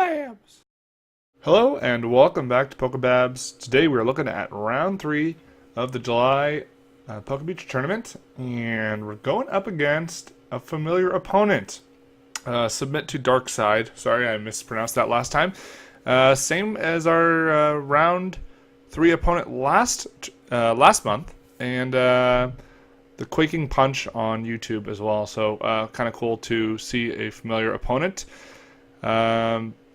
PokeBabs! Hello and welcome back to PokeBabs. Today we're looking at round 3 of the July PokeBeach tournament, and we're going up against a familiar opponent. Submit to Dark Side. Sorry, I mispronounced that last time. Same as our round 3 opponent last month, and the Quaking Punch on YouTube as well. So kind of cool to see a familiar opponent.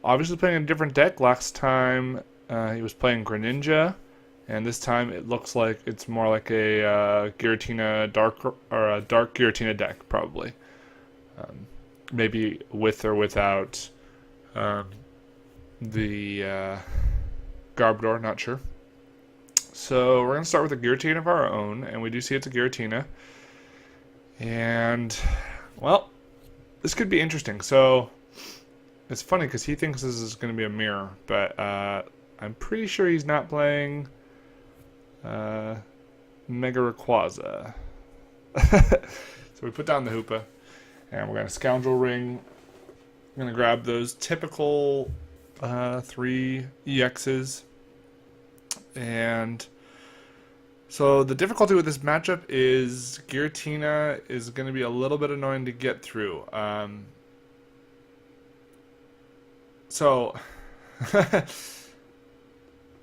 Obviously playing a different deck. Last time he was playing Greninja, and this time it looks like it's more like a Giratina or a dark Giratina deck, probably. Maybe with or without the Garbodor, not sure. So we're going to start with a Giratina of our own, and we do see it's a Giratina. And, well, this could be interesting. So it's funny because he thinks this is going to be a mirror, but I'm pretty sure he's not playing Mega Rayquaza. So we put down the Hoopa, and we're going to Scoundrel Ring. I'm going to grab those typical 3 EXs. And so the difficulty with this matchup is Giratina is going to be a little bit annoying to get through. So,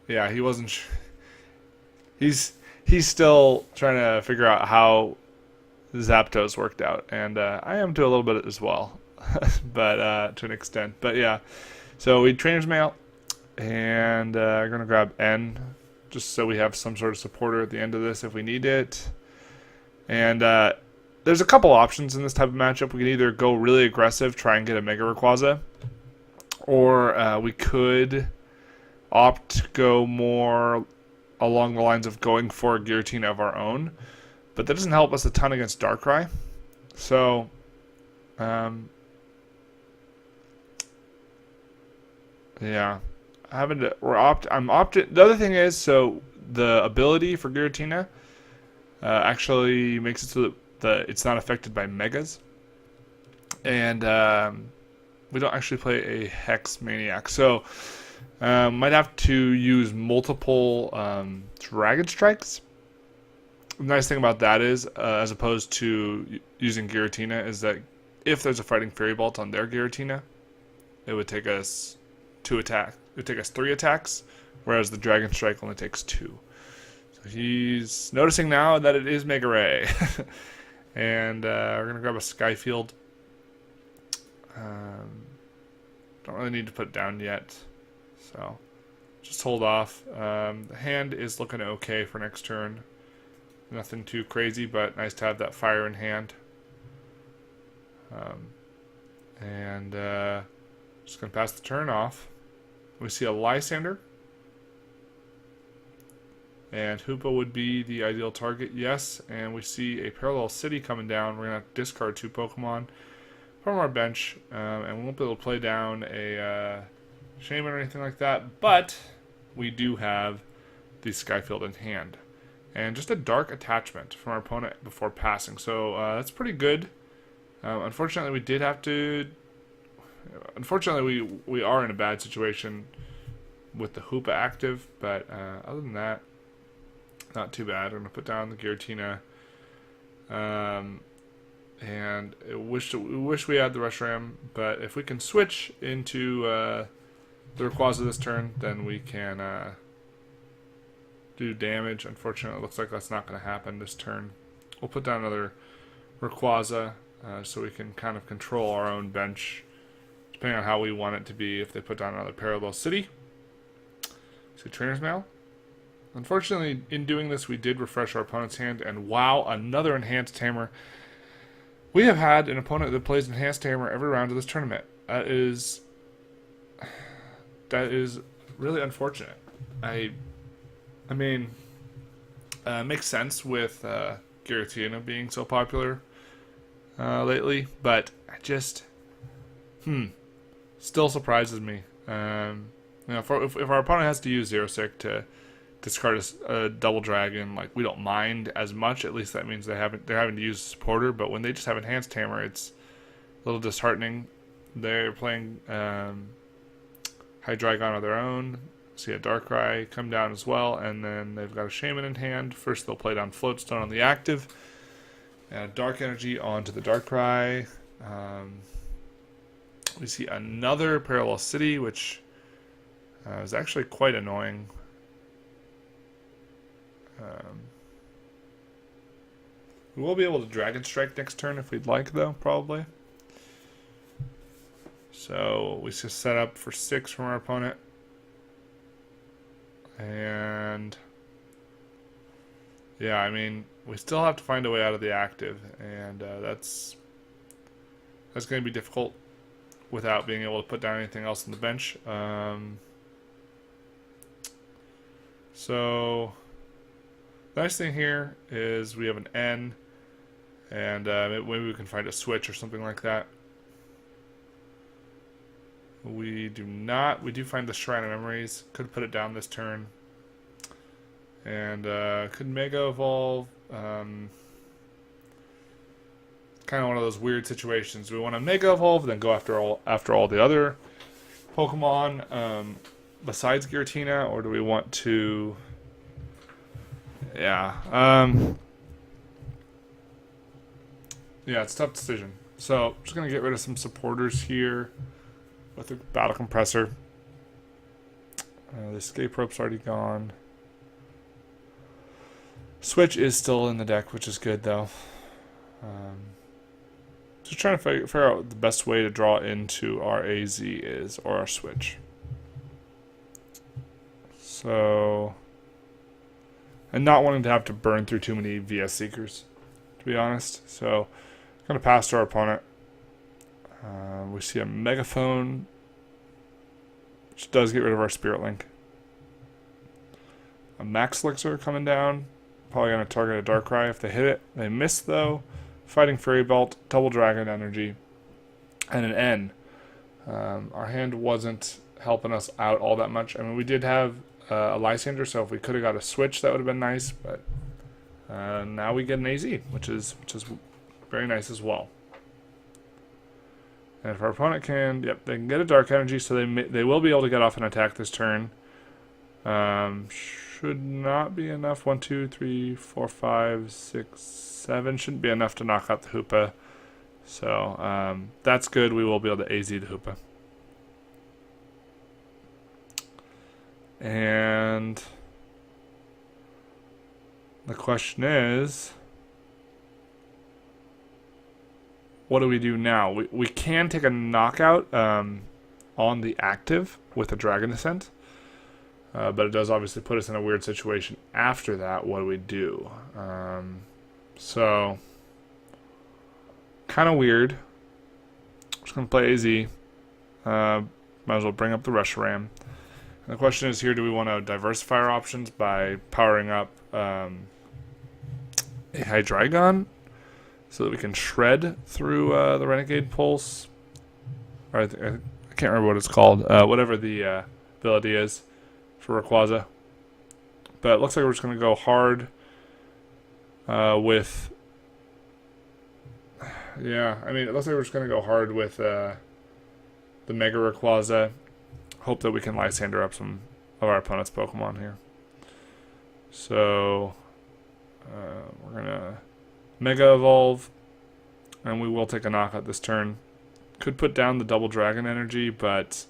yeah, he wasn't. He's still trying to figure out how Zapdos worked out, and I am to a little bit as well, but to an extent. But yeah, so we Trainer's Mail, and we're gonna grab N, just so we have some sort of supporter at the end of this if we need it. And there's a couple options in this type of matchup. We can either go really aggressive, try and get a Mega Rayquaza, or we could opt to go more along the lines of going for a Giratina of our own. But that doesn't help us a ton against Darkrai. So, yeah. I'm opted. The other thing is, so the ability for Giratina actually makes it so that it's not affected by Megas. And we don't actually play a Hex Maniac, so might have to use multiple Dragon Strikes. The nice thing about that is, as opposed to using Giratina, is that if there's a Fighting Fairy Bolt on their Giratina, it would take us 2 attacks. It would take us 3 attacks, whereas the Dragon Strike only takes 2. So he's noticing now that it is Mega Ray. And we're going to grab a Skyfield. Don't really need to put it down yet, so just hold off. The hand is looking okay for next turn. Nothing too crazy, but nice to have that fire in hand. And just going to pass the turn off. We see a Lysander. And Hoopa would be the ideal target, yes. And we see a Parallel City coming down. We're going to discard 2 Pokemon from our bench. And we won't be able to play down a Shaman or anything like that. But we do have the Skyfield in hand. And just a Dark Attachment from our opponent before passing. So that's pretty good. Unfortunately, we did have to... Unfortunately, we are in a bad situation with the Hoopa active. But other than that, not too bad. I'm going to put down the Giratina. And we wish we had the Reshiram. But if we can switch into the Rayquaza this turn, then we can... do damage. Unfortunately, it looks like that's not going to happen this turn. We'll put down another Rayquaza so we can kind of control our own bench, depending on how we want it to be. If they put down another Parallel City. So Trainer's Mail. Unfortunately, in doing this, we did refresh our opponent's hand, and wow, another Enhanced Tamer. We have had an opponent that plays Enhanced Tamer every round of this tournament. That is really unfortunate. I mean, makes sense with Giratina being so popular lately, but I just, still surprises me. If our opponent has to use Zero Sick to discard a Double Dragon, like, we don't mind as much. At least that means they're having to use a supporter. But when they just have Enhanced Tamer, it's a little disheartening. They're playing Hydreigon of their own. See a Darkrai come down as well, and then they've got a Shaman in hand. First they'll play down Floatstone on the active, and a Dark Energy onto the Darkrai. We see another Parallel City, which is actually quite annoying. We will be able to Dragon Strike next turn if we'd like, though, probably. So we just set up for 6 from our opponent. And yeah, I mean, we still have to find a way out of the active, and that's going to be difficult without being able to put down anything else on the bench. So the nice thing here is we have an N, and maybe we can find a switch or something like that. We do not. We do find the Shrine of Memories. Could put it down this turn. And could Mega Evolve. Kind of one of those weird situations. Do we want to Mega Evolve, then go after all the other Pokemon besides Giratina, or do we want to? Yeah. Yeah, it's a tough decision. So I'm just gonna get rid of some supporters here with the Battle Compressor. The Escape Rope's already gone. Switch is still in the deck, which is good though. Just trying to figure out the best way to draw into our AZ is, or our Switch. So, and not wanting to have to burn through too many VS Seekers, to be honest. So, going to pass to our opponent. We see a Megaphone, which does get rid of our Spirit Link. A Max Elixir coming down. Probably going to target a Darkrai if they hit it. They miss, though. Fighting Fairy Belt, Double Dragon Energy, and an N. Our hand wasn't helping us out all that much. I mean, we did have a Lysander, so if we could have got a switch, that would have been nice. But now we get an AZ, which is very nice as well. And if our opponent can, yep, they can get a Dark Energy, so they will be able to get off an attack this turn. Should not be enough. 1, 2, 3, 4, 5, 6, 7. Shouldn't be enough to knock out the Hoopa. So that's good. We will be able to AZ the Hoopa. And the question is, what do we do now? We can take a knockout on the active with a Dragon Ascent. But it does obviously put us in a weird situation after that. What do we do? So, kind of weird. Just going to play AZ. Might as well bring up the Reshiram. And the question is here, do we want to diversify our options by powering up a Hydreigon so that we can shred through the Renegade Pulse? Or I can't remember what it's called. Whatever the ability is for Rayquaza. But it looks like we're just going to go hard with... Yeah, I mean, it looks like we're just going to go hard with the Mega Rayquaza. Hope that we can Lysander up some of our opponent's Pokemon here. So, we're going to Mega Evolve, and we will take a knockout this turn. Could put down the Double Dragon Energy, but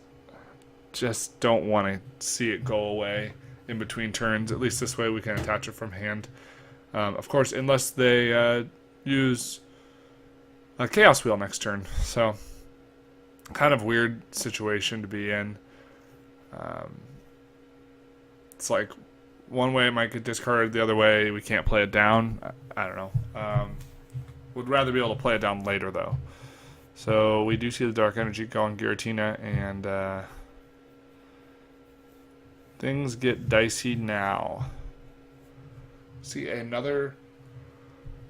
just don't want to see it go away in between turns. At least this way we can attach it from hand. Of course, unless they use a Chaos Wheel next turn. So, kind of weird situation to be in. It's like one way it might get discarded, the other way we can't play it down. I don't know. Would rather be able to play it down later, though. So we do see the Dark Energy going Giratina, and things get dicey now. See another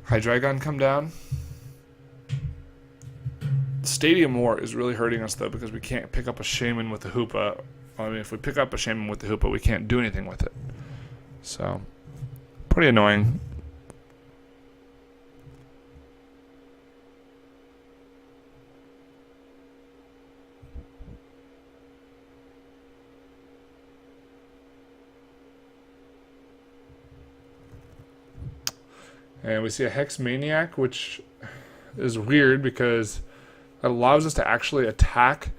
Hydreigon come down. Stadium War is really hurting us, though, because we can't pick up a Shaman with the Hoopa. I mean, if we pick up a Shaman with the Hoopa, we can't do anything with it. So, pretty annoying. And we see a Hex Maniac, which is weird because it allows us to actually attack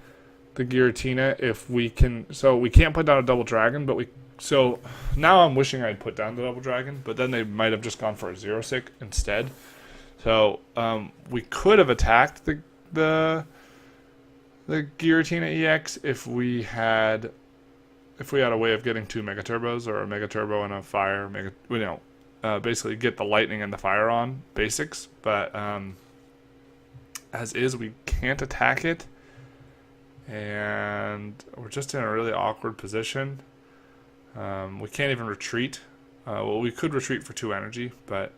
the Giratina if we can. So we can't put down a double dragon, but we. So now I'm wishing I'd put down the double dragon, but then they might have just gone for a 0-6 instead. So we could have attacked the Giratina-EX if we had a way of getting 2 Mega Turbos or a Mega Turbo and a Fire. Basically get the Lightning and the Fire on basics. But as is, we can't attack it, and we're just in a really awkward position. We can't even retreat. Well, we could retreat for 2 energy, but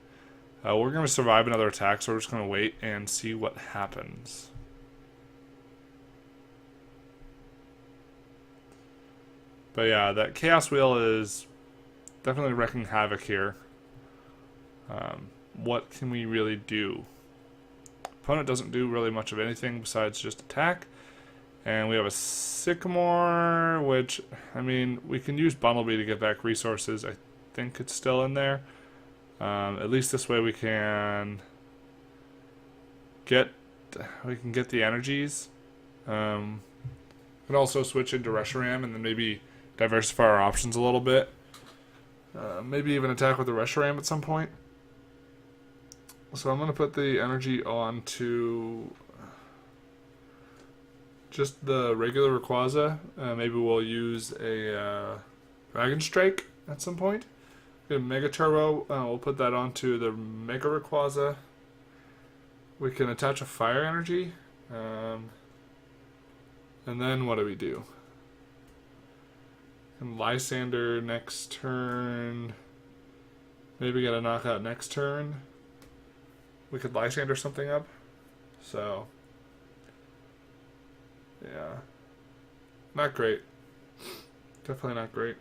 we're going to survive another attack, so we're just going to wait and see what happens. But yeah, that Chaos Wheel is definitely wreaking havoc here. What can we really do? Opponent doesn't do really much of anything besides just attack. And we have a Sycamore, which, I mean, we can use Bumblebee to get back resources. I think it's still in there. At least this way we can get the energies. We can also switch into Reshiram and then maybe diversify our options a little bit. Maybe even attack with the Reshiram at some point. So I'm going to put the energy on to just the regular Rayquaza. Maybe we'll use a Dragon Strike at some point. Get a Mega Turbo. We'll put that onto the Mega Rayquaza. We can attach a Fire Energy. And then what do we do? And Lysander next turn. Maybe get a knockout next turn. We could Lysander something up. So, yeah. Not great. Definitely not great.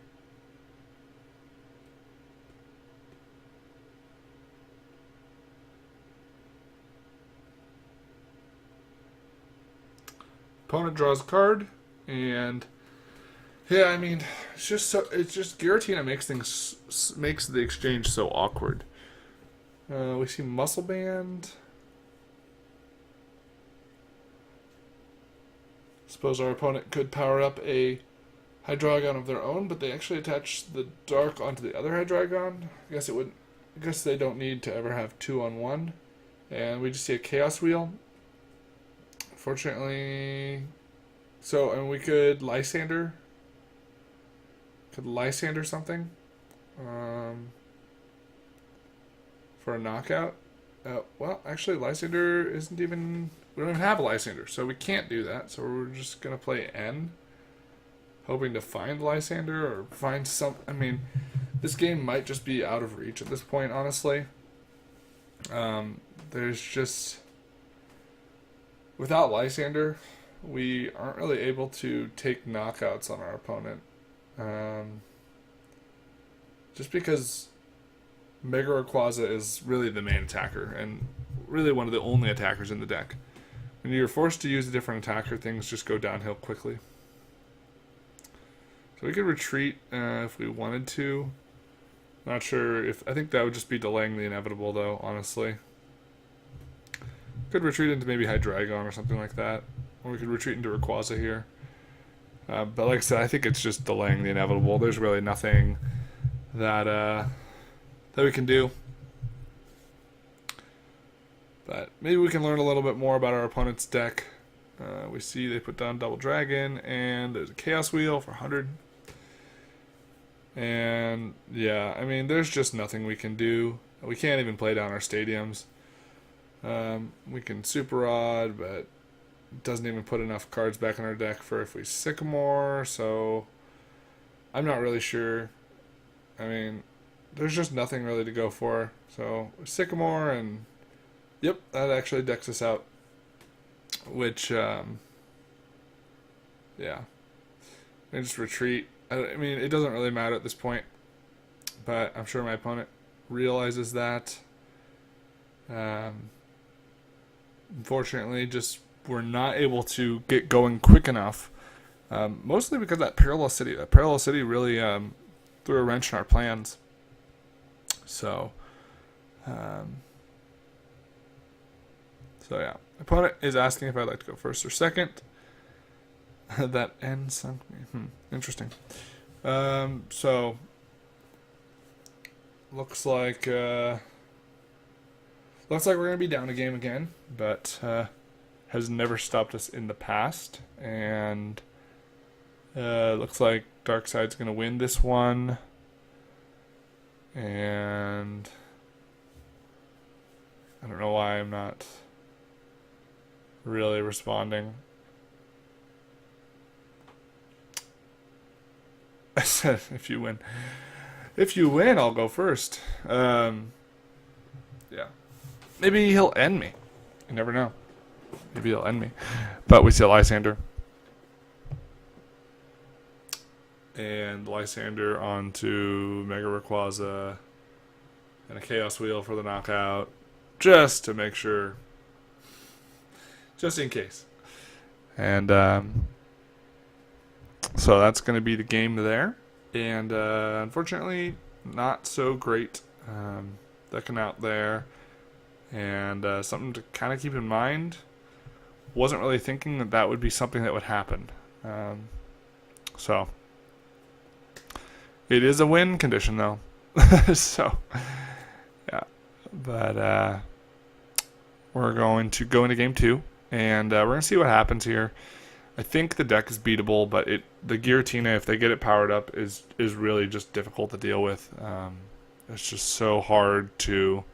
Opponent draws a card, and yeah, I mean, it's just Giratina makes the exchange so awkward. We see Muscle Band. Suppose our opponent could power up a Hydreigon of their own, but they actually attach the Dark onto the other Hydreigon. I guess they don't need to ever have 2-on-1. And we just see a Chaos Wheel. Fortunately, and we could Lysander. Could Lysander something. For a knockout. Well, actually, Lysander isn't even. We don't even have a Lysander, so we can't do that. So we're just gonna play N, hoping to find Lysander or find some. I mean, this game might just be out of reach at this point, honestly. There's just without Lysander, we aren't really able to take knockouts on our opponent. Just because Mega Rayquaza is really the main attacker and really one of the only attackers in the deck. When you're forced to use a different attacker, things just go downhill quickly. So we could retreat if we wanted to. Not sure if. I think that would just be delaying the inevitable, though, honestly. Could retreat into maybe Hydreigon or something like that. Or we could retreat into Rayquaza here. But like I said, I think it's just delaying the inevitable. There's really nothing that we can do. But maybe we can learn a little bit more about our opponent's deck. We see they put down Double Dragon, and there's a Chaos Wheel for 100. And yeah, I mean, there's just nothing we can do. We can't even play down our stadiums. We can Super Rod, but it doesn't even put enough cards back in our deck for if we Sycamore, so I'm not really sure. I mean, there's just nothing really to go for. So Sycamore, and yep, that actually decks us out. Which, yeah. And just retreat. I mean, it doesn't really matter at this point, but I'm sure my opponent realizes that. Unfortunately, just we're not able to get going quick enough. Mostly because that Parallel City. That Parallel City really threw a wrench in our plans. So, Um, so yeah, opponent is asking if I'd like to go first or second. That N sunk me. Interesting. So looks like we're gonna be down a game again, but has never stopped us in the past, and looks like Darkside's gonna win this one, and I don't know why I'm not really responding. I said if you win, I'll go first. Yeah. Maybe he'll end me. You never know. Maybe he'll end me. But we see a Lysander. And Lysander onto Mega Rayquaza. And a Chaos Wheel for the knockout. Just to make sure. Just in case. And so that's going to be the game there. And unfortunately, not so great decking out there. And something to kind of keep in mind. Wasn't really thinking that that would be something that would happen. So it is a win condition, though. So yeah, but we're going to go into game 2, and we're going to see what happens here. I think the deck is beatable, but the Giratina, if they get it powered up, is really just difficult to deal with. It's just so hard to.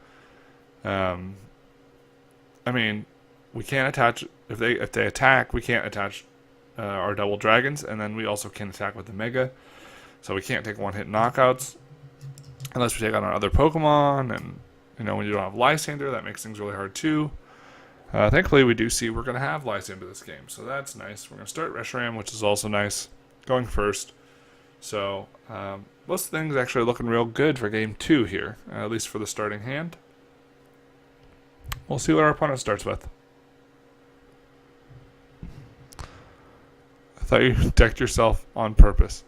I mean, we can't attach if they attack. We can't attach our double dragons, and then we also can't attack with the Mega, so we can't take one-hit knockouts unless we take on our other Pokemon. And when you don't have Lysander, that makes things really hard too. Thankfully, we do see we're going to have Lysander this game, so that's nice. We're going to start Reshiram, which is also nice, going first. So most things actually looking real good for game 2 here, at least for the starting hand. We'll see what our opponent starts with. I thought you decked yourself on purpose.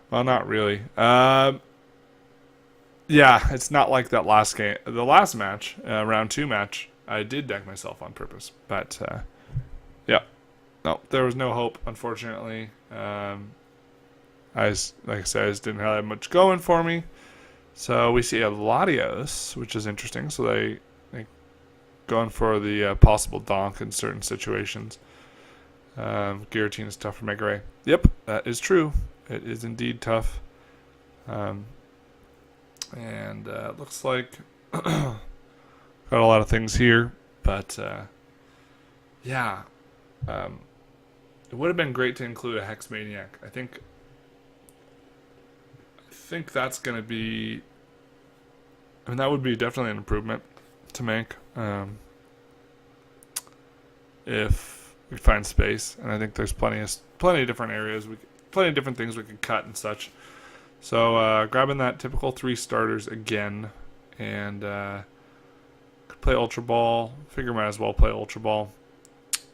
Well, not really. Yeah, it's not like that last game. The last match, round 2 match, I did deck myself on purpose. But, yeah. No, there was no hope, unfortunately. Like I said, I just didn't have much going for me. So we see a Latios, which is interesting. So they going for the possible donk in certain situations. Giratina is tough for Mega Ray. Yep, that is true. It is indeed tough. And it looks like got a lot of things here, but yeah, it would have been great to include a Hex Maniac. I think that's going to be. I mean, that would be definitely an improvement to make if we find space, and I think there's plenty of different areas, plenty of different things we could cut and such. So grabbing that typical 3 starters again, and could play Ultra Ball. Figure might as well play Ultra Ball.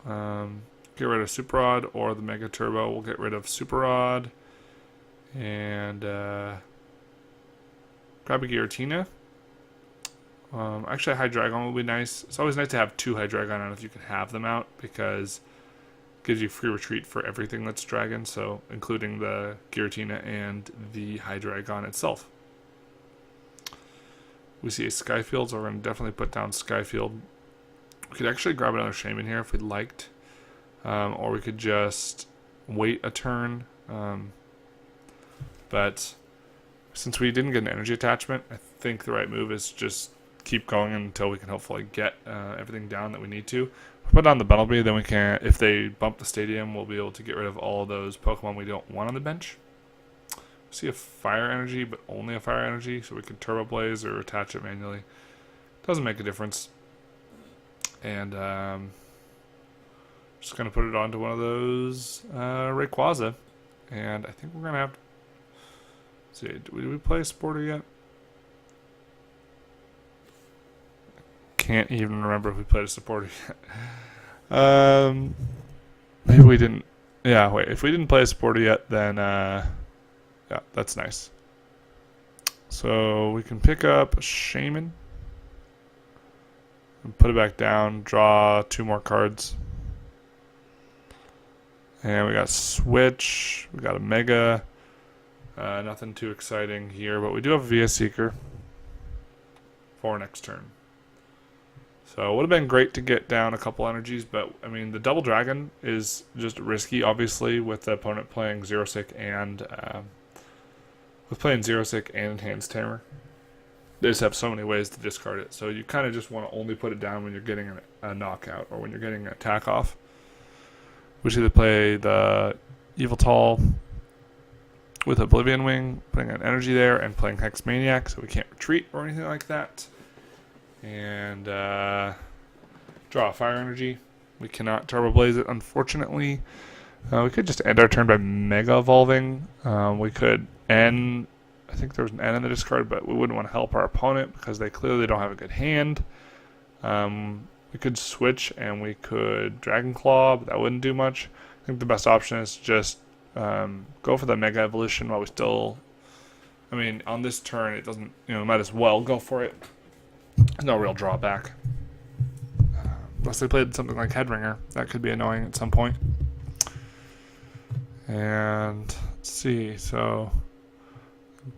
Get rid of Super Rod or the Mega Turbo. We'll get rid of Super Rod and grab a Giratina. Actually, Hydreigon will be nice. It's always nice to have 2 Hydreigon out if you can have them out, because it gives you free retreat for everything that's dragon, so including the Giratina and the Hydreigon itself. We see a Skyfield, so we're going to definitely put down Skyfield. We could actually grab another Shaman here if we'd liked, or we could just wait a turn. But since we didn't get an energy attachment, I think the right move is just keep going until we can hopefully get everything down that we need to. Put on the Bunnelby, then we can, if they bump the stadium, we'll be able to get rid of all of those Pokemon we don't want on the bench. See a Fire Energy, but only a Fire Energy, so we can Turbo Blaze or attach it manually. Doesn't make a difference. And just going to put it onto one of those Rayquaza. And I think we're going to have to see, did we play a Sporter yet? Can't even remember if we played a supporter yet. Maybe we didn't. Yeah, wait. If we didn't play a supporter yet, then yeah, that's nice. So we can pick up a Shaman. Put it back down. Draw 2 more cards. And we got Switch. We got a Mega. Nothing too exciting here, but we do have a VS Seeker for next turn. So it would have been great to get down a couple energies, but I mean the double dragon is just risky, obviously, with the opponent playing Zero Sick and Enhanced Hammer. They just have so many ways to discard it, so you kind of just want to only put it down when you're getting a knockout or when you're getting an attack off. We should either play the Evil Tall with Oblivion Wing, putting an energy there, and playing Hex Maniac, so we can't retreat or anything like that. And draw a fire energy. We cannot Turbo Blaze it, unfortunately. We could just end our turn by Mega Evolving. We could end. I think there was an N in the discard, but we wouldn't want to help our opponent because they clearly don't have a good hand. We could switch and we could Dragon Claw, but that wouldn't do much. I think the best option is just go for the Mega Evolution while we still. I mean, on this turn, it doesn't. Might as well go for it. There's no real drawback. Unless they played something like Headringer. That could be annoying at some point. And let's see. So,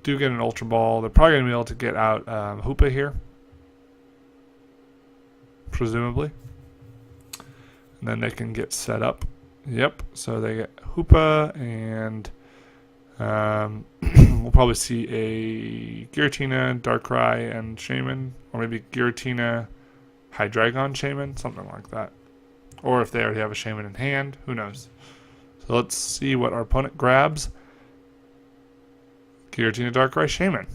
do get an Ultra Ball. They're probably going to be able to get out Hoopa here. Presumably. And then they can get set up. Yep. So they get Hoopa and we'll probably see a Giratina, Darkrai, and Shaman. Or maybe Giratina, Hydreigon, Shaman, something like that. Or if they already have a Shaman in hand, who knows. So let's see what our opponent grabs. Giratina, Darkrai, Shaman.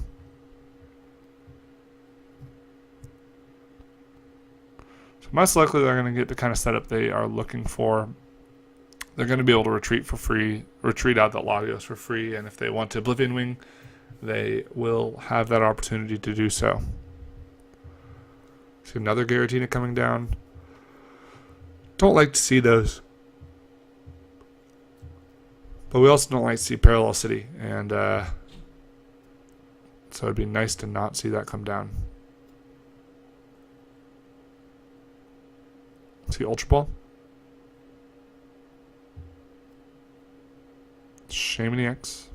So most likely they're going to get the kind of setup they are looking for. They're going to be able to retreat for free, retreat out the Latios for free, and if they want to Oblivion Wing, they will have that opportunity to do so. See another Giratina coming down. Don't like to see those. But we also don't like to see Parallel City, and so it'd be nice to not see that come down. See Ultra Ball. Shaman-EX.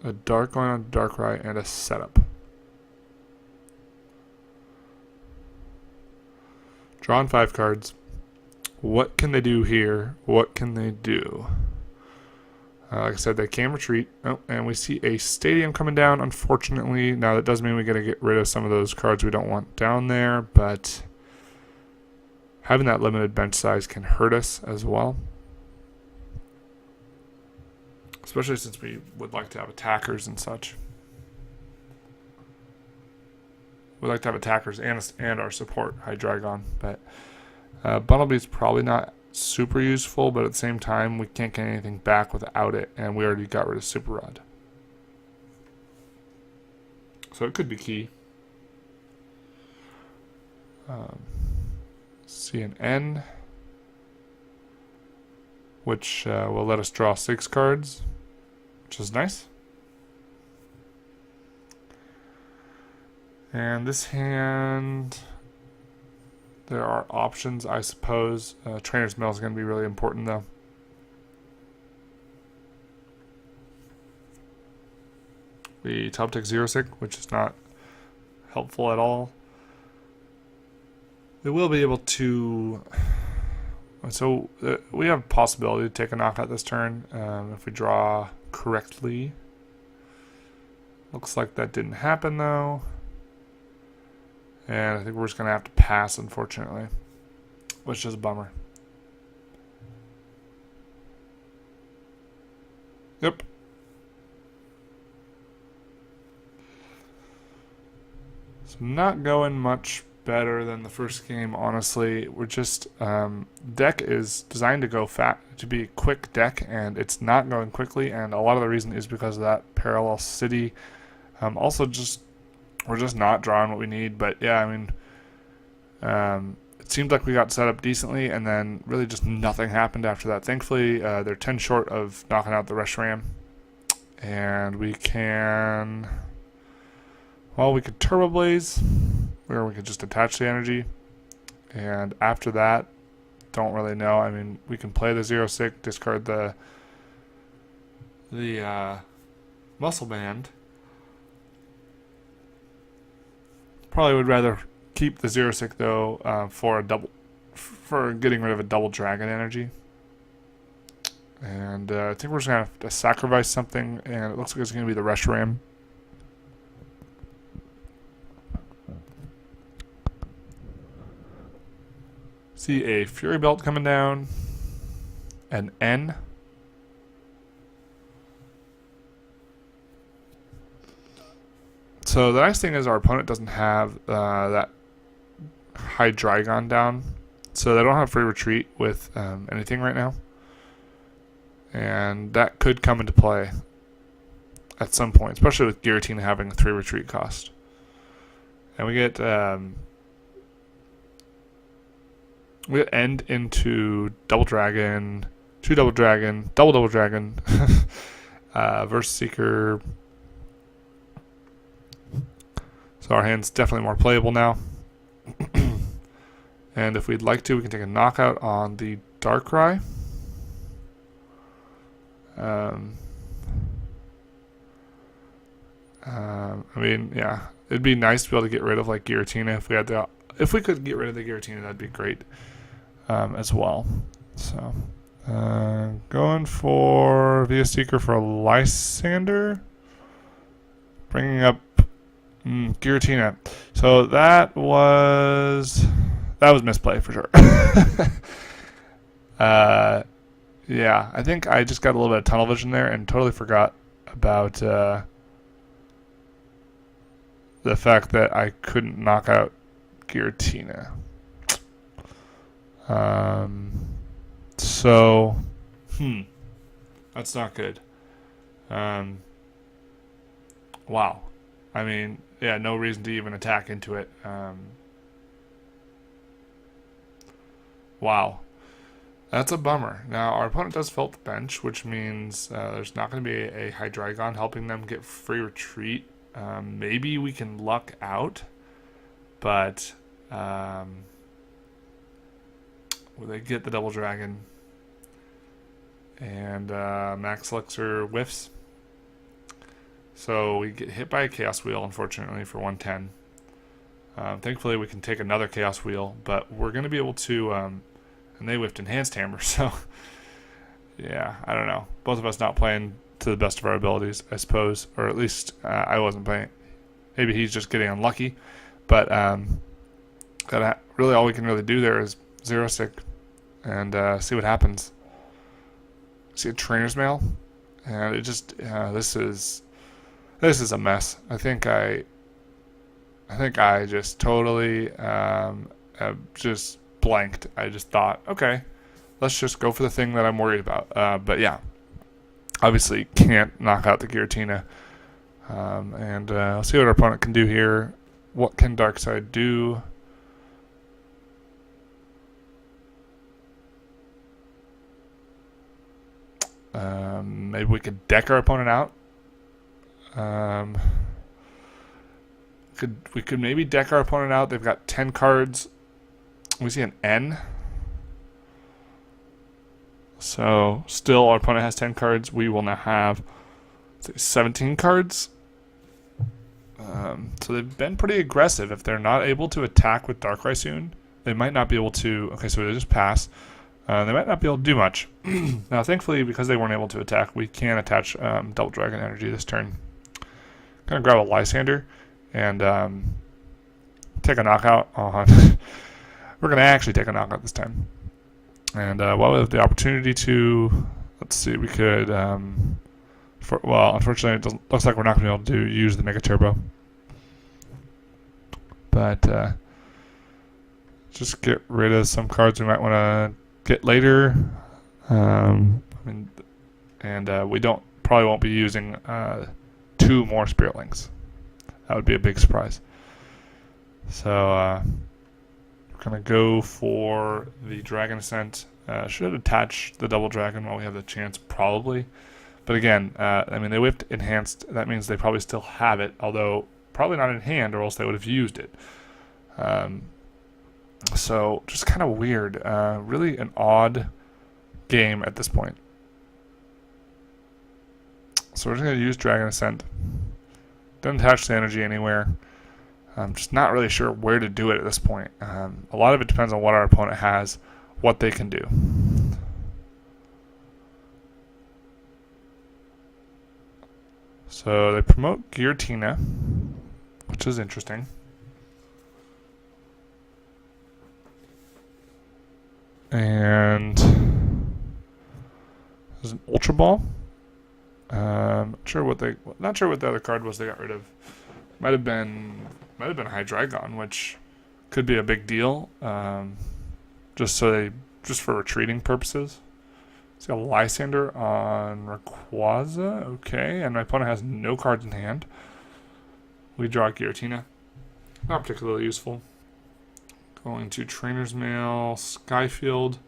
A Dark one, a Darkrai, and a setup. Drawn 5 cards. What can they do here? What can they do? Like I said, they can retreat. Oh, and we see a Stadium coming down, unfortunately. Now, that does mean we got to get rid of some of those cards we don't want down there, but having that limited bench size can hurt us as well. Especially since we would like to have attackers and such. We'd like to have attackers and our support, Hydreigon. But Bundle Beat's probably not super useful, but at the same time, we can't get anything back without it, and we already got rid of Super Rod. So it could be key. See an N, which will let us draw 6 cards, which is nice. And this hand, there are options, I suppose. Trainer's Mill is going to be really important, though. We top deck Zero Sick, which is not helpful at all. We will be able to. So we have a possibility to take a knockout this turn if we draw correctly. Looks like that didn't happen, though. And I think we're just going to have to pass, unfortunately, which is a bummer. Yep. So not going much better than the first game, honestly. We're just deck is designed to go to be a quick deck, and it's not going quickly, and a lot of the reason is because of that Parallel City. Also, we're just not drawing what we need. But yeah, I mean, it seemed like we got set up decently, and then really just nothing happened after that. Thankfully, they're 10 short of knocking out the Reshiram, and we can. Well, we could Turbo Blaze, where we could just attach the energy. And after that, don't really know. I mean, we can play the 0-6, discard the Muscle Band. Probably would rather keep the 0-6 though for getting rid of a double dragon energy. And I think we're just gonna have to sacrifice something, and it looks like it's gonna be the Reshiram. See a Fury Belt coming down, an N. So the nice thing is our opponent doesn't have that Hydreigon down, so they don't have free retreat with anything right now, and that could come into play at some point, especially with Giratina having a 3 retreat cost. And we get end into Double Dragon, 2 Double Dragon, Double Dragon, Verse Seeker. So our hand's definitely more playable now. And if we'd like to, we can take a knockout on the Darkrai. I mean, yeah, it'd be nice to be able to get rid of like Giratina if we could get rid of the Giratina, that'd be great as well. So going for Via Seeker for Lysander, bringing up Giratina. So that was misplay for sure. Yeah, I think I just got a little bit of tunnel vision there and totally forgot about the fact that I couldn't knock out Giratina. So, that's not good. Wow. I mean, yeah, no reason to even attack into it. Wow. That's a bummer. Now, our opponent does fill up the bench, which means there's not going to be a Hydreigon helping them get free retreat. Maybe we can luck out, but will they get the Double Dragon? And Max Elixir whiffs. So we get hit by a Chaos Wheel, unfortunately, for 110. Thankfully, we can take another Chaos Wheel, but we're going to be able to... and they whiffed Enhanced Hammer, so... yeah, I don't know. Both of us not playing to the best of our abilities, I suppose. Or at least I wasn't playing. Maybe he's just getting unlucky. But really all we can really do there is 0-6 and see what happens. See a Trainer's Mail, and it just... this is a mess. I think I just totally just blanked. I just thought, okay, let's just go for the thing that I'm worried about. But yeah, obviously can't knock out the Giratina. And we'll see what our opponent can do here. What can Darkside do? Maybe we could deck our opponent out. We could maybe deck our opponent out. They've got 10 cards. We see an N. So still our opponent has 10 cards. We will now have 17 cards. So they've been pretty aggressive. If they're not able to attack with Darkrai soon, they might not be able to... Okay, so they just pass. They might not be able to do much. Now, thankfully, because they weren't able to attack, we can attach Double Dragon Energy this turn. Gonna grab a Lysander and take a knockout on... We're gonna actually take a knockout this time. And while we have the opportunity to... Let's see, we could... well, unfortunately, it looks like we're not gonna be able to use the Mega Turbo. But just get rid of some cards we might want to get later. We probably won't be using 2 more Spirit Links. That would be a big surprise. So we're gonna go for the Dragon Ascent. Should attach the Double Dragon while we have the chance, probably. But again, I mean, they whipped Enhanced. That means they probably still have it, although probably not in hand, or else they would have used it. So just kind of weird. Really an odd game at this point. So we're just going to use Dragon Ascent. Doesn't attach the energy anywhere. I'm just not really sure where to do it at this point. A lot of it depends on what our opponent has, what they can do. So they promote Giratina, which is interesting. And there's an Ultra Ball. Not sure what the other card was they got rid of. Might have been Hydreigon, which could be a big deal. Just for retreating purposes. It's got a Lysander on Rayquaza. Okay, and my opponent has no cards in hand. We draw Giratina. Not particularly useful. Going to Trainer's Mail, Skyfield.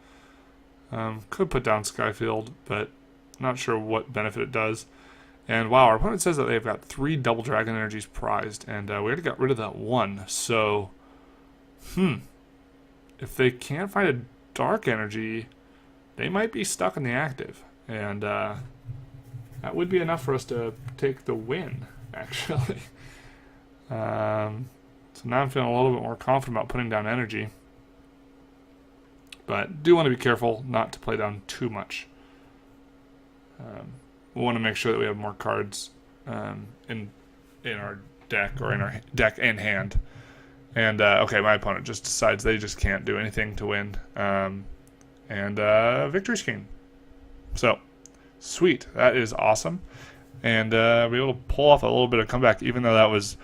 Could put down Skyfield, but not sure what benefit it does. And wow, our opponent says that they've got 3 double dragon energies prized, and we already got rid of that one. So, if they can't find a dark energy, they might be stuck in the active, and that would be enough for us to take the win, actually. So now I'm feeling a little bit more confident about putting down energy, but do want to be careful not to play down too much. We want to make sure that we have more cards in our deck, or in our deck and hand. And okay, my opponent just decides they just can't do anything to win. And victory scheme. So, sweet. That is awesome. And be able to pull off a little bit of comeback, even though that was...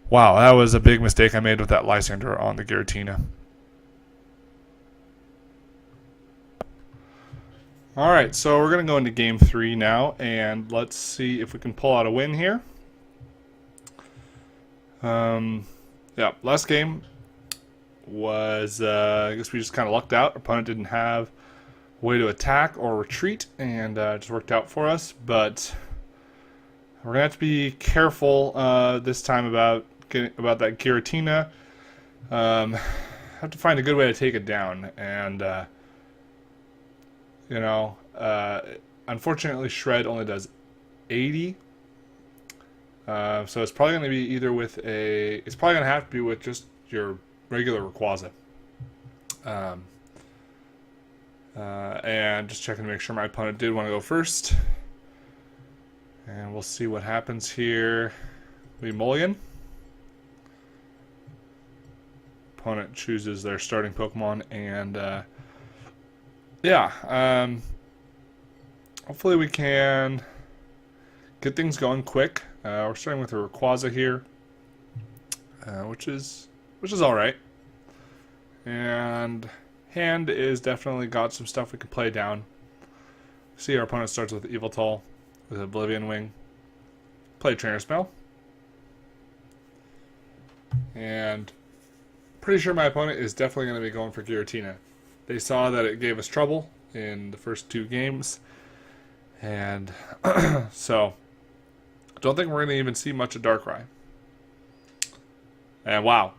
Wow, that was a big mistake I made with that Lysander on the Giratina. Alright, so we're going to go into Game 3 now, and let's see if we can pull out a win here. Yeah, last game was, I guess we just kind of lucked out. Our opponent didn't have a way to attack or retreat, and it just worked out for us. But we're gonna have to be careful this time about that Giratina. Have to find a good way to take it down, and unfortunately, Shred only does 80. So it's probably going to be either with it's probably going to have to be with just your regular Rayquaza. And just checking to make sure my opponent did want to go first. And we'll see what happens here. We mulligan. Opponent chooses their starting Pokemon, and hopefully we can get things going quick. We're starting with a Rayquaza here, which is all right. And hand is definitely got some stuff we can play down. See, our opponent starts with Yveltal with Oblivion Wing. Play Trainer Spell. And pretty sure my opponent is definitely going to be going for Giratina. They saw that it gave us trouble in the first 2 games. And so, don't think we're going to even see much of Darkrai. And wow.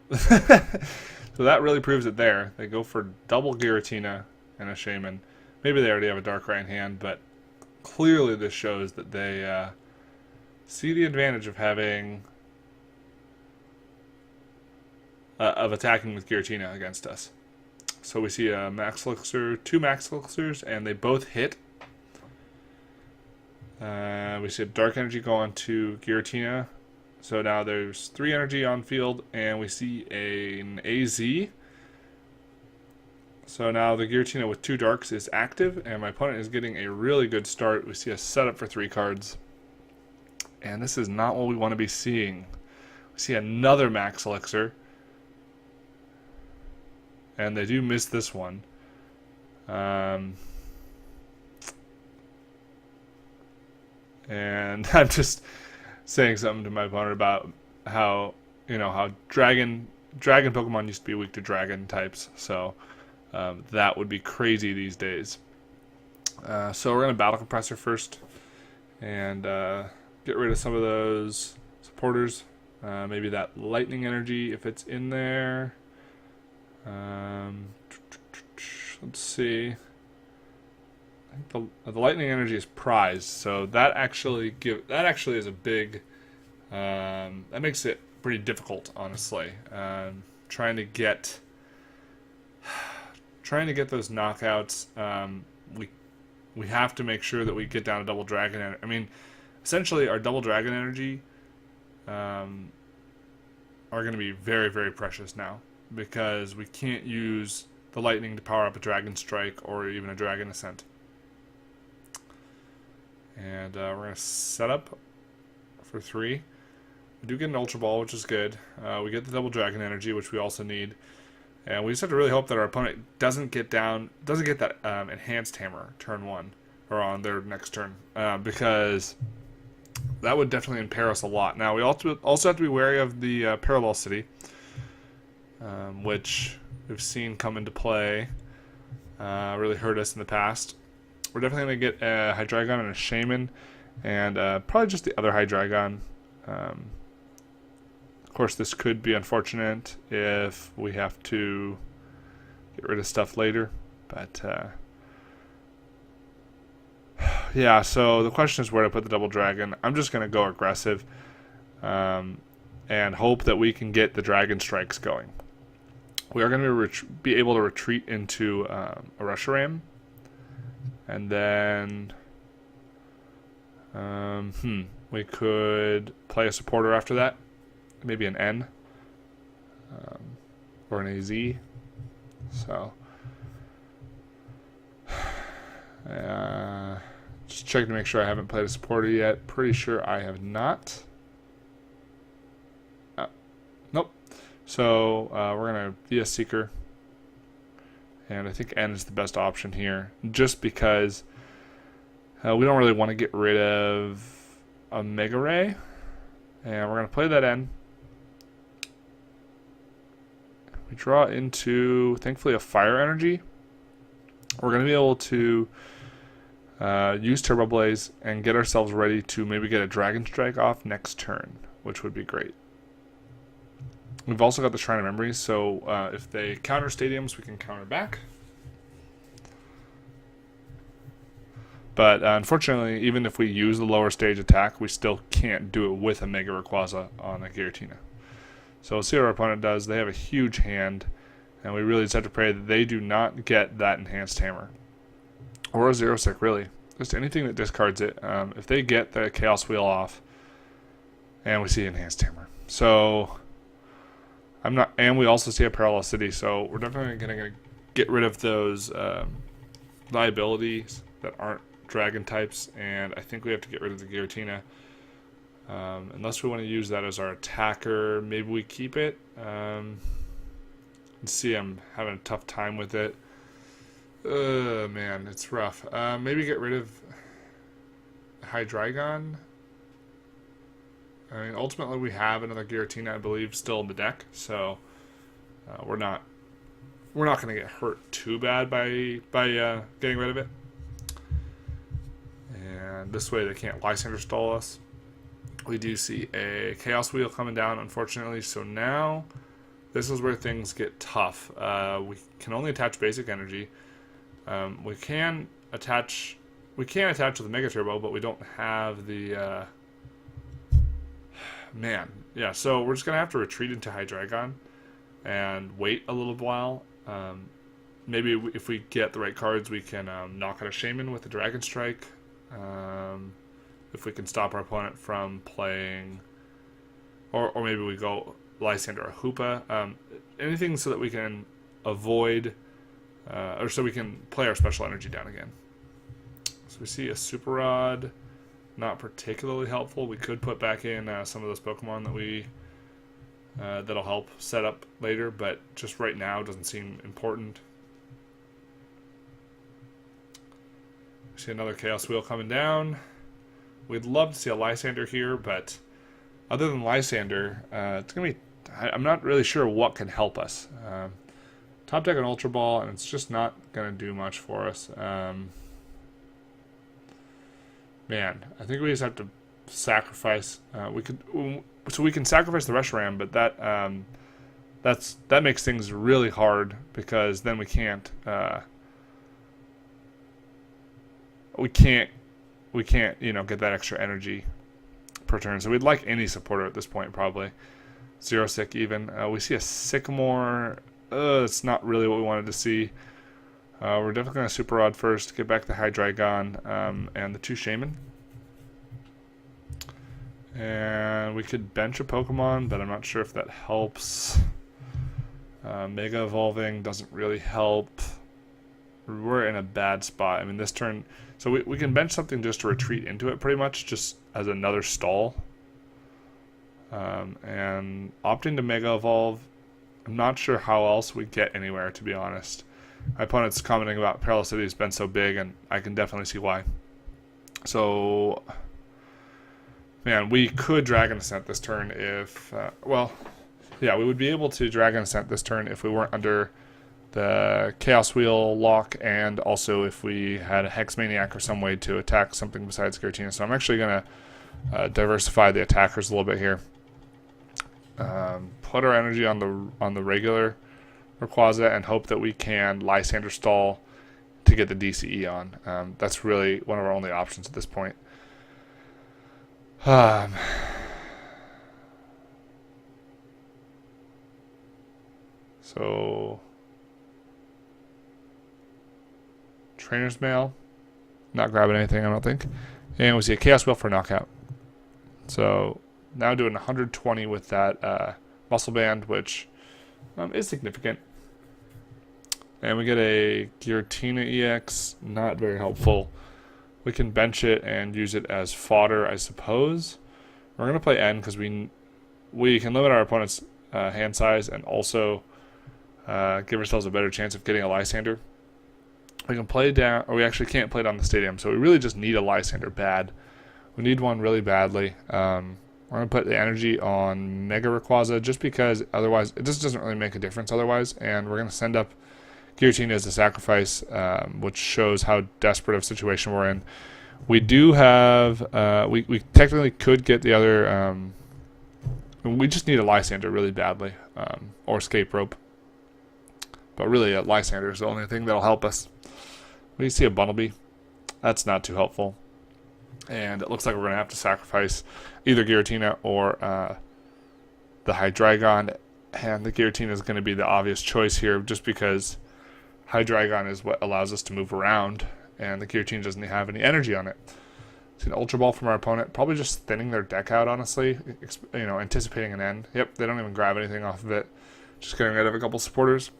So that really proves it there. They go for double Giratina and a Shaman. Maybe they already have a Darkrai in hand, but clearly this shows that they see the advantage of having... of attacking with Giratina against us. So we see a Max Elixir, 2 Max Elixirs, and they both hit. We see a Dark Energy go on to Giratina. So now there's 3 energy on field, and we see an AZ. So now the Giratina with 2 Darks is active, and my opponent is getting a really good start. We see a setup for 3 cards. And this is not what we want to be seeing. We see another Max Elixir. And they do miss this one. And I'm just saying something to my opponent about how dragon Pokemon used to be weak to dragon types. So that would be crazy these days. So we're going to Battle Compressor first. And get rid of some of those supporters. Maybe that lightning energy if it's in there. Let's see. I think the lightning energy is prized, so that actually is a big. That makes it pretty difficult, honestly. Trying to get those knockouts. We have to make sure that we get down to double dragon. I mean, essentially, our double dragon energy are going to be very, very precious now because we can't use the lightning to power up a dragon strike or even a dragon ascent. And we're going to set up for 3. We do get an Ultra Ball, which is good. We get the double dragon energy, which we also need. And we just have to really hope that our opponent doesn't get that enhanced hammer turn 1 or on their next turn, because that would definitely impair us a lot. Now we also have to be wary of the Parallel City, which we've seen come into play, really hurt us in the past. We're definitely going to get a Hydreigon and a Shaman, and probably just the other Hydreigon. Of course, this could be unfortunate if we have to get rid of stuff later, but yeah, so the question is where to put the double dragon. I'm just going to go aggressive and hope that we can get the dragon strikes going. We are going to be able to retreat into a Reshiram, and then we could play a supporter after that. Maybe an N or an AZ. So just checking to make sure I haven't played a supporter yet. Pretty sure I have not. Nope. So we're going to be a Seeker. And I think N is the best option here. Just because we don't really want to get rid of a Mega Ray. And we're going to play that N. We draw into, thankfully, a Fire Energy. We're going to be able to use Turbo Blaze and get ourselves ready to maybe get a Dragon Strike off next turn, which would be great. We've also got the Shrine of Memories, so if they counter stadiums, we can counter back. But unfortunately, even if we use the lower stage attack, we still can't do it with a Mega Rayquaza on a Giratina. So we'll see what our opponent does. They have a huge hand, and we really just have to pray that they do not get that enhanced hammer. Or a Zero Sick, really. Just anything that discards it. If they get the Chaos Wheel off, and we see enhanced hammer. So I'm not, and we also see a Parallel City, so we're definitely going to get rid of those liabilities that aren't dragon types, and I think we have to get rid of the Giratina. Unless we want to use that as our attacker, maybe we keep it. Let's see, I'm having a tough time with it. Man, it's rough. Maybe get rid of Hydreigon. I mean, ultimately we have another Giratina, I believe, still in the deck, so we're not going to get hurt too bad by getting rid of it. And this way they can't Lysander stall us. We do see a Chaos Wheel coming down, unfortunately, so now this is where things get tough. We can only attach basic energy. We can attach with the Mega Turbo, but we don't have the man. Yeah, so we're just gonna have to retreat into Hydreigon and wait a little while. Maybe if we get the right cards, we can knock out a Shaman with the Dragon Strike. If we can stop our opponent from playing, or maybe we go Lysander or Hoopa, anything so that we can avoid, or so we can play our special energy down again. So we see a Super Rod, not particularly helpful. We could put back in some of those Pokemon that we that'll help set up later, but just right now doesn't seem important. We see another Chaos Wheel coming down. We'd love to see a Lysander here, but other than Lysander, it's going to be... I'm not really sure what can help us. Top deck an Ultra Ball, and it's just not going to do much for us. Man, I think we just have to sacrifice. We can sacrifice the Reshiram, but that makes things really hard because then we can't get that extra energy per turn. So we'd like any supporter at this point, probably. Zero Sick even. We see a Sycamore. It's not really what we wanted to see. We're definitely going to Super Rod first, get back the Hydreigon and the 2 Shaman. And we could bench a Pokemon, but I'm not sure if that helps. Mega Evolving doesn't really help. We're in a bad spot. I mean, this turn... So we can bench something just to retreat into it, pretty much, just as another stall. And opting to Mega Evolve, I'm not sure how else we get anywhere, to be honest. My opponent's commenting about Perilous City has been so big, and I can definitely see why. So, man, we could Dragon Ascent this turn if... we would be able to Dragon Ascent this turn if we weren't under the Chaos Wheel lock, and also if we had a Hex Maniac or some way to attack something besides Giratina. So I'm actually going to diversify the attackers a little bit here. Put our energy on the regular Rayquaza and hope that we can Lysander stall to get the DCE on. That's really one of our only options at this point. So... Trainer's Mail. Not grabbing anything, I don't think. And we see a Chaos Wheel for knockout. So now doing 120 with that Muscle Band, which is significant. And we get a Giratina-EX, not very helpful. We can bench it and use it as fodder, I suppose. We're going to play N because we can limit our opponent's hand size and also give ourselves a better chance of getting a Lysander. We can play down, or we actually can't play down the stadium, so we really just need a Lysander bad. We need one really badly. We're going to put the energy on Mega Rayquaza just because otherwise it just doesn't really make a difference otherwise, and we're going to send up Giratina as a sacrifice, which shows how desperate of a situation we're in. We do have, we technically could get the other, we just need a Lysander really badly, or Escape Rope. But really, a Lysander is the only thing that'll help us. We see a Bunnelby. That's not too helpful. And it looks like we're going to have to sacrifice either Giratina or the Hydreigon. And the Giratina is going to be the obvious choice here just because Hydreigon is what allows us to move around. And the Giratina doesn't have any energy on it. See an Ultra Ball from our opponent. Probably just thinning their deck out, honestly. Anticipating an end. Yep, they don't even grab anything off of it. Just getting rid of a couple supporters.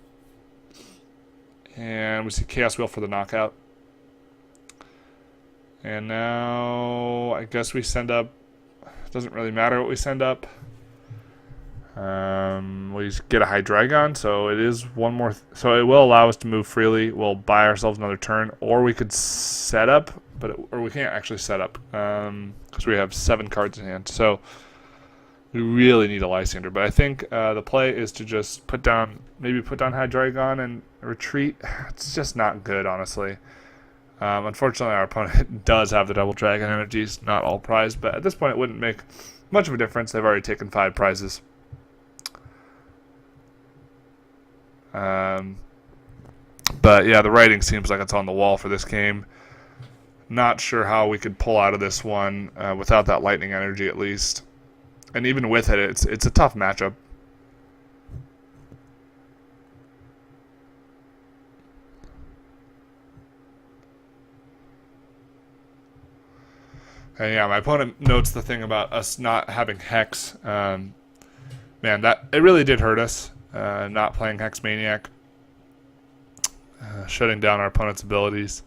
And we see Chaos Wheel for the knockout. And now I guess we send up. It doesn't really matter what we send up. We get a Hydreigon, so it is one more. So it will allow us to move freely. We'll buy ourselves another turn, or we could set up, or we can't actually set up because we have 7 cards in hand. So we really need a Lysander. But I think the play is to just put down Hydreigon and retreat. It's just not good, honestly. Unfortunately, our opponent does have the double dragon energies, not all prized, but at this point it wouldn't make much of a difference. They've already taken 5 prizes. But yeah, the writing seems like it's on the wall for this game. Not sure how we could pull out of this one without that lightning energy at least. And even with it, it's a tough matchup. And yeah, my opponent notes the thing about us not having Hex. Man, that it really did hurt us, not playing Hex Maniac. Shutting down our opponent's abilities.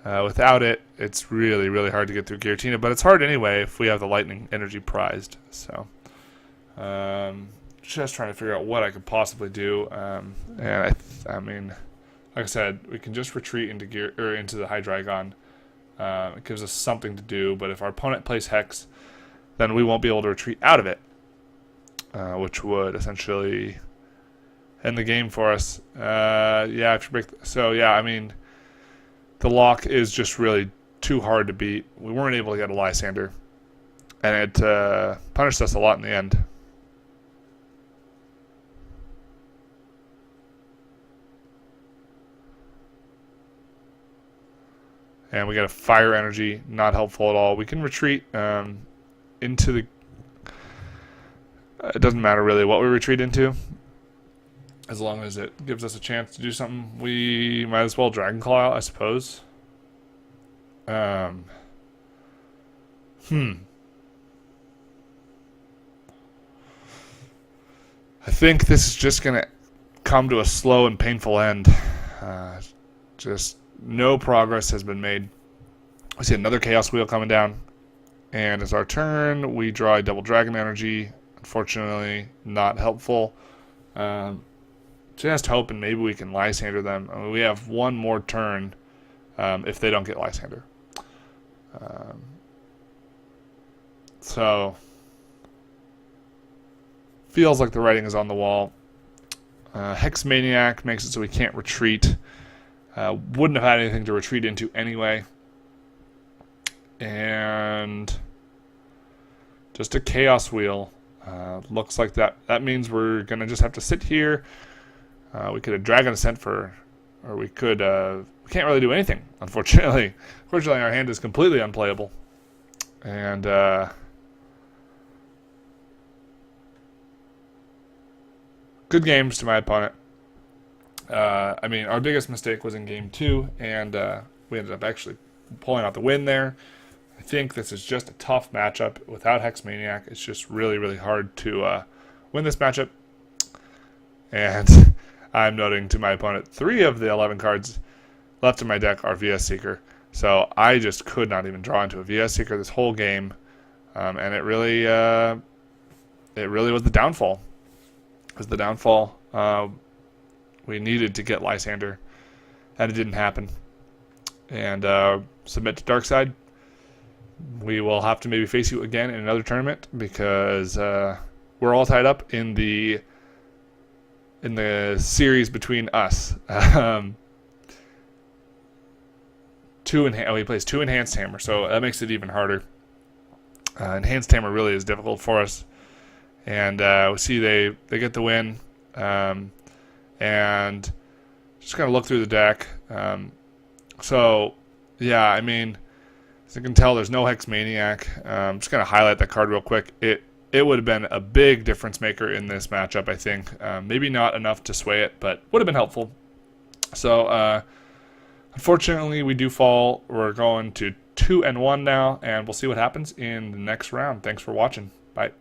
Without it, it's really, really hard to get through Giratina, but it's hard anyway if we have the lightning energy prized. So, just trying to figure out what I could possibly do. And I mean, like I said, we can just retreat into the Hydreigon. It gives us something to do, but if our opponent plays Hex, then we won't be able to retreat out of it, which would essentially end the game for us. Yeah, I mean, the lock is just really too hard to beat. We weren't able to get a Lysander. and it punished us a lot in the end. And we got a fire energy, not helpful at all. We can retreat into the... it doesn't matter really what we retreat into. As long as it gives us a chance to do something, we might as well Dragon Claw out, I suppose. I think this is just going to come to a slow and painful end. Just no progress has been made. We see another Chaos Wheel coming down. And it's our turn. We draw a double Dragon Energy. Unfortunately, not helpful. Just hoping maybe we can Lysander them. I mean, we have one more turn if they don't get Lysander. So, feels like the writing is on the wall. Hex Maniac makes it so we can't retreat. Wouldn't have had anything to retreat into anyway. And just a Chaos Wheel. Looks like that means we're going to just have to sit here. We could have Dragon Ascent or we could, we can't really do anything, unfortunately. Unfortunately, our hand is completely unplayable. And, good games to my opponent. I mean, our biggest mistake was in game 2, and we ended up actually pulling out the win there. I think this is just a tough matchup. Without Hex Maniac, it's just really, really hard to win this matchup. And I'm noting to my opponent 3 of the 11 cards left in my deck are VS Seeker. So I just could not even draw into a VS Seeker this whole game. And it really was the downfall. It was the downfall. We needed to get Lysander, and it didn't happen. And submit to Darkside. We will have to maybe face you again in another tournament because we're all tied up in the series between us. He plays 2 Enhanced Hammer, so that makes it even harder. Enhanced Hammer really is difficult for us. And we see they get the win. And just going to look through the deck. So, yeah, I mean, as you can tell, there's no Hex Maniac. I'm just going to highlight that card real quick. It would have been a big difference maker in this matchup, I think. Maybe not enough to sway it, but would have been helpful. So, unfortunately, we do fall. We're going to 2-1 now, and we'll see what happens in the next round. Thanks for watching. Bye.